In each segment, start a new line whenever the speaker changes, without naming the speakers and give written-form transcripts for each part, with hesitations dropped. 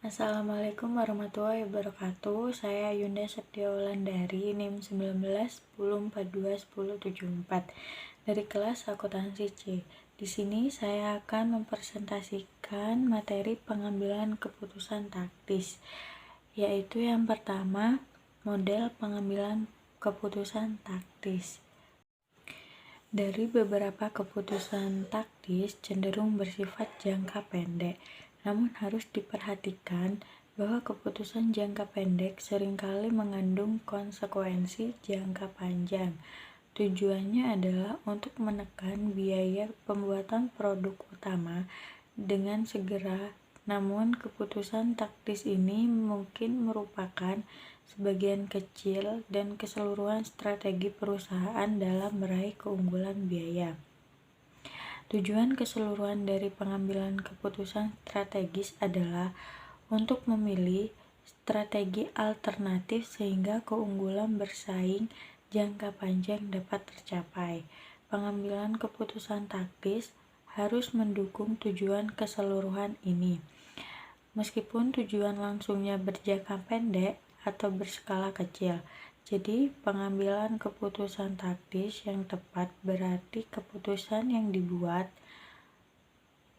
Assalamualaikum warahmatullahi wabarakatuh. Saya Yunda Septiaulandari, NIM 19 10421074 dari kelas akuntansi C. Di sini saya akan mempresentasikan materi pengambilan keputusan taktis, yaitu yang pertama, model pengambilan keputusan taktis. Dari beberapa keputusan taktis cenderung bersifat jangka pendek, namun harus diperhatikan bahwa keputusan jangka pendek seringkali mengandung konsekuensi jangka panjang. Tujuannya adalah untuk menekan biaya pembuatan produk utama dengan segera, namun keputusan taktis ini mungkin merupakan sebagian kecil dan keseluruhan strategi perusahaan dalam meraih keunggulan biaya. Tujuan keseluruhan dari pengambilan keputusan strategis adalah untuk memilih strategi alternatif sehingga keunggulan bersaing jangka panjang dapat tercapai. Pengambilan keputusan taktis harus mendukung tujuan keseluruhan ini. Meskipun tujuan langsungnya berjangka pendek atau berskala kecil. Jadi, pengambilan keputusan taktis yang tepat berarti keputusan yang dibuat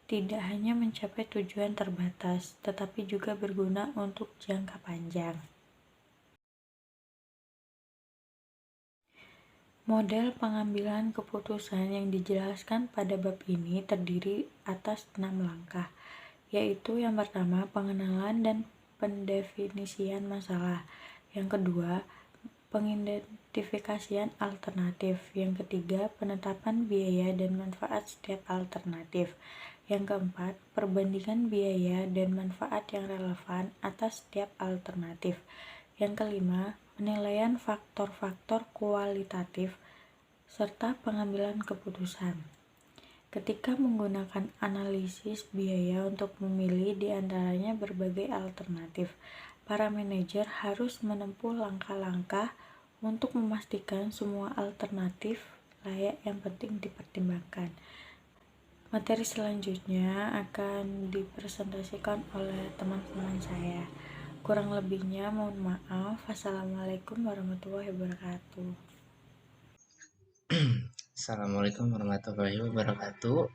tidak hanya mencapai tujuan terbatas, tetapi juga berguna untuk jangka panjang. Model pengambilan keputusan yang dijelaskan pada bab ini terdiri atas 6 langkah, yaitu yang pertama, pengenalan dan pendefinisian masalah. Yang kedua, pengidentifikasian alternatif. Yang ketiga, penetapan biaya dan manfaat setiap alternatif. Yang keempat, perbandingan biaya dan manfaat yang relevan atas setiap alternatif. Yang kelima, penilaian faktor-faktor kualitatif serta pengambilan keputusan. Ketika menggunakan analisis biaya untuk memilih di antaranya berbagai alternatif, para manajer harus menempuh langkah-langkah untuk memastikan semua alternatif layak yang penting dipertimbangkan. Materi selanjutnya akan dipresentasikan oleh teman-teman saya. Kurang lebihnya mohon maaf. Assalamualaikum warahmatullahi wabarakatuh.
Assalamualaikum warahmatullahi wabarakatuh,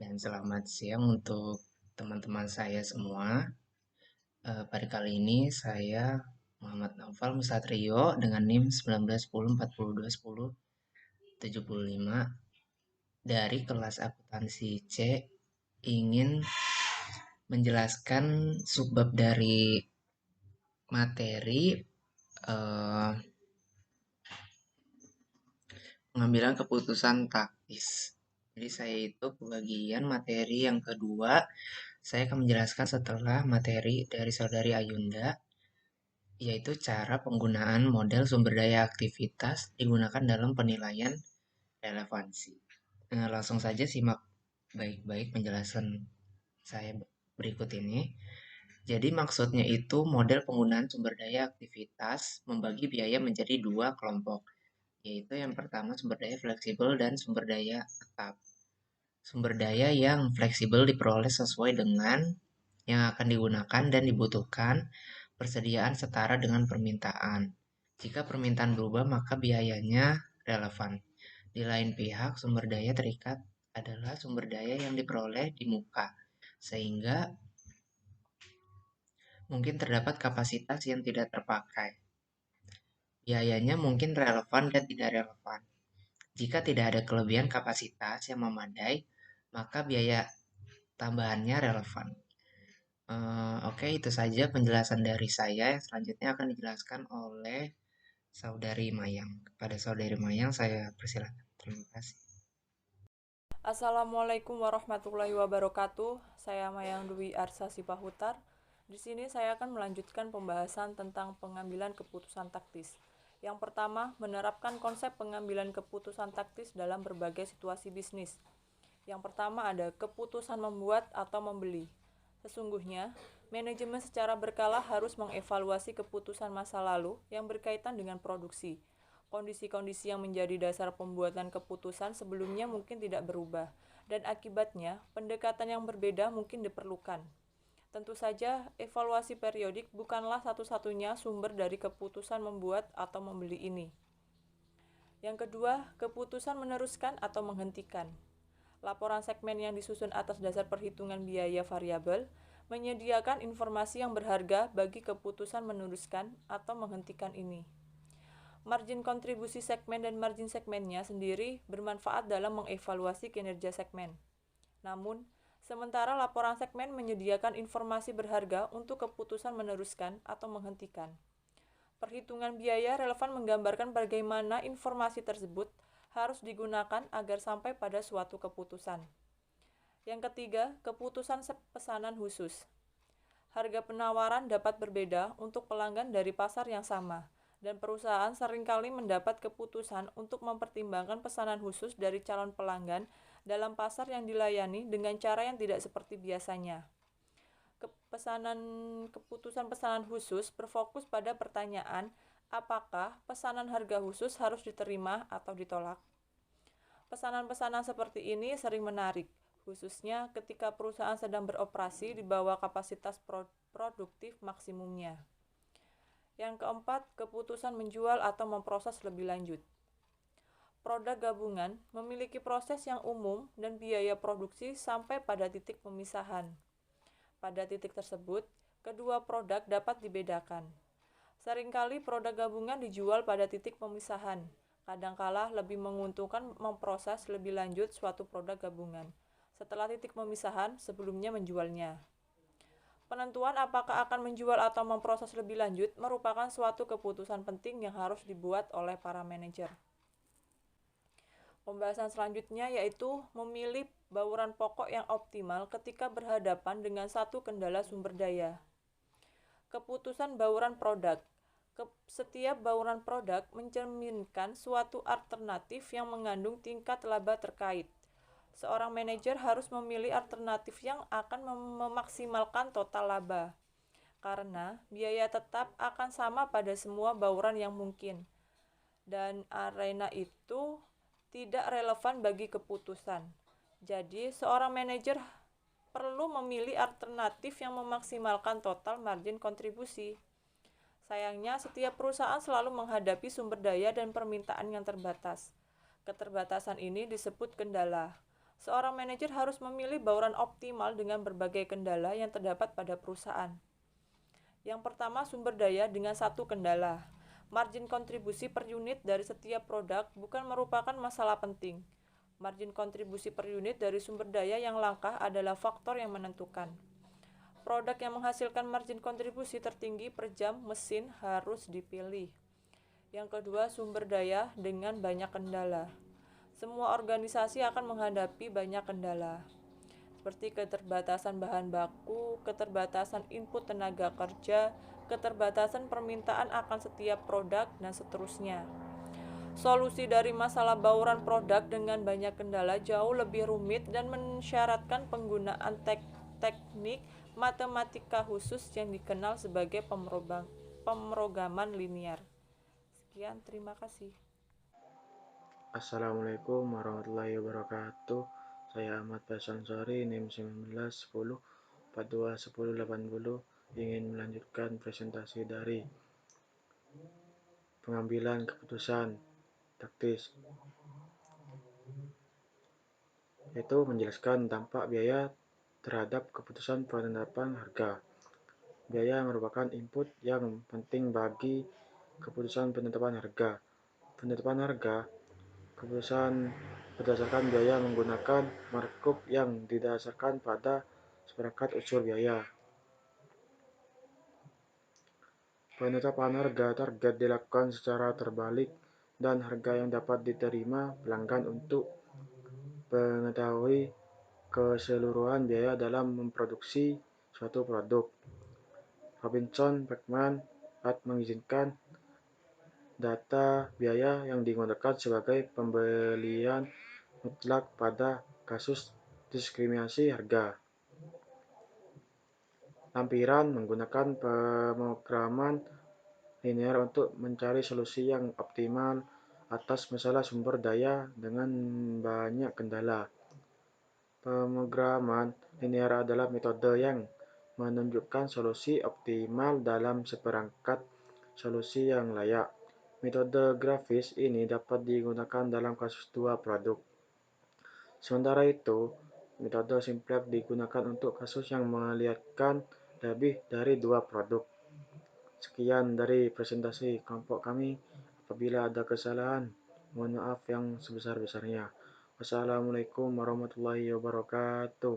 dan selamat siang untuk teman-teman saya semua. Pada kali ini saya Muhammad Naufal Musatrio dengan NIM 19 10 42 10 75 dari kelas akuntansi C ingin menjelaskan subbab dari materi pengambilan keputusan taktis. Jadi saya itu kebagian materi yang kedua. Saya akan menjelaskan setelah materi dari saudari Ayunda, yaitu cara penggunaan model sumber daya aktivitas digunakan dalam penilaian relevansi. Langsung saja simak baik-baik penjelasan saya berikut ini. Jadi maksudnya itu model penggunaan sumber daya aktivitas membagi biaya menjadi dua kelompok, yaitu yang pertama sumber daya fleksibel dan sumber daya tetap. Sumber daya yang fleksibel diperoleh sesuai dengan yang akan digunakan dan dibutuhkan persediaan setara dengan permintaan. Jika permintaan berubah, maka biayanya relevan. Di lain pihak, sumber daya terikat adalah sumber daya yang diperoleh di muka, sehingga mungkin terdapat kapasitas yang tidak terpakai. Biayanya mungkin relevan dan tidak relevan. Jika tidak ada kelebihan kapasitas yang memadai, maka biaya tambahannya relevan. Oke, itu saja penjelasan dari saya. Selanjutnya akan dijelaskan oleh Saudari Mayang. Kepada Saudari Mayang, saya persilakan. Terima kasih.
Assalamualaikum warahmatullahi wabarakatuh. Saya Mayang Dwi Arsa Sipahutar. Di sini saya akan melanjutkan pembahasan tentang pengambilan keputusan taktis. Yang pertama, menerapkan konsep pengambilan keputusan taktis dalam berbagai situasi bisnis. Yang pertama ada keputusan membuat atau membeli. Sesungguhnya, manajemen secara berkala harus mengevaluasi keputusan masa lalu yang berkaitan dengan produksi. Kondisi-kondisi yang menjadi dasar pembuatan keputusan sebelumnya mungkin tidak berubah, dan akibatnya pendekatan yang berbeda mungkin diperlukan. Tentu saja, evaluasi periodik bukanlah satu-satunya sumber dari keputusan membuat atau membeli ini. Yang kedua, keputusan meneruskan atau menghentikan. Laporan segmen yang disusun atas dasar perhitungan biaya variabel menyediakan informasi yang berharga bagi keputusan meneruskan atau menghentikan ini. Margin kontribusi segmen dan margin segmennya sendiri bermanfaat dalam mengevaluasi kinerja segmen. Namun, sementara laporan segmen menyediakan informasi berharga untuk keputusan meneruskan atau menghentikan. Perhitungan biaya relevan menggambarkan bagaimana informasi tersebut harus digunakan agar sampai pada suatu keputusan. Yang ketiga, keputusan pesanan khusus. Harga penawaran dapat berbeda untuk pelanggan dari pasar yang sama, dan perusahaan seringkali mendapat keputusan untuk mempertimbangkan pesanan khusus dari calon pelanggan dalam pasar yang dilayani dengan cara yang tidak seperti biasanya. Keputusan pesanan khusus berfokus pada pertanyaan apakah pesanan harga khusus harus diterima atau ditolak. Pesanan-pesanan seperti ini sering menarik, khususnya ketika perusahaan sedang beroperasi di bawah kapasitas produktif maksimumnya. Yang keempat, keputusan menjual atau memproses lebih lanjut. Produk gabungan memiliki proses yang umum dan biaya produksi sampai pada titik pemisahan. Pada titik tersebut, kedua produk dapat dibedakan. Seringkali produk gabungan dijual pada titik pemisahan. Kadangkala lebih menguntungkan memproses lebih lanjut suatu produk gabungan setelah titik pemisahan sebelumnya menjualnya. Penentuan apakah akan menjual atau memproses lebih lanjut merupakan suatu keputusan penting yang harus dibuat oleh para manajer. Pembahasan selanjutnya yaitu memilih bauran pokok yang optimal ketika berhadapan dengan satu kendala sumber daya. Keputusan bauran produk. Setiap bauran produk mencerminkan suatu alternatif yang mengandung tingkat laba terkait. Seorang manajer harus memilih alternatif yang akan memaksimalkan total laba, karena biaya tetap akan sama pada semua bauran yang mungkin, dan arena itu tidak relevan bagi keputusan. Jadi, seorang manajer perlu memilih alternatif yang memaksimalkan total margin kontribusi. Sayangnya, setiap perusahaan selalu menghadapi sumber daya dan permintaan yang terbatas. Keterbatasan ini disebut kendala. Seorang manajer harus memilih bauran optimal dengan berbagai kendala yang terdapat pada perusahaan. Yang pertama, sumber daya dengan satu kendala. Margin kontribusi per unit dari setiap produk bukan merupakan masalah penting. Margin kontribusi per unit dari sumber daya yang langka adalah faktor yang menentukan. Produk yang menghasilkan margin kontribusi tertinggi per jam mesin harus dipilih. Yang kedua, sumber daya dengan banyak kendala. Semua organisasi akan menghadapi banyak kendala, seperti keterbatasan bahan baku, keterbatasan input tenaga kerja, keterbatasan permintaan akan setiap produk, dan seterusnya. Solusi dari masalah bauran produk dengan banyak kendala jauh lebih rumit dan mensyaratkan penggunaan teknik matematika khusus yang dikenal sebagai pemrograman linear. Sekian, terima kasih.
Assalamualaikum warahmatullahi wabarakatuh. Saya Ahmad Basansori, NIM 1910 42 10 80, ingin melanjutkan presentasi dari pengambilan keputusan taktis, yaitu menjelaskan dampak biaya terhadap keputusan penetapan harga. Biaya merupakan input yang penting bagi keputusan penetapan harga. Penetapan harga keputusan berdasarkan biaya menggunakan markup yang didasarkan pada seperangkat unsur biaya. Penetapan harga target dilakukan secara terbalik dan harga yang dapat diterima pelanggan untuk mengetahui keseluruhan biaya dalam memproduksi suatu produk. Robinson-Beckman mengizinkan data biaya yang digunakan sebagai pembelian mutlak pada kasus diskriminasi harga. Lampiran menggunakan pemrograman linear untuk mencari solusi yang optimal atas masalah sumber daya dengan banyak kendala. Pemrograman linear adalah metode yang menunjukkan solusi optimal dalam seperangkat solusi yang layak. Metode grafis ini dapat digunakan dalam kasus dua produk. Sementara itu, metode simplek digunakan untuk kasus yang melihatkan lebih dari dua produk. Sekian dari presentasi kelompok kami. Apabila ada kesalahan, mohon maaf yang sebesar-besarnya. Wassalamualaikum warahmatullahi wabarakatuh.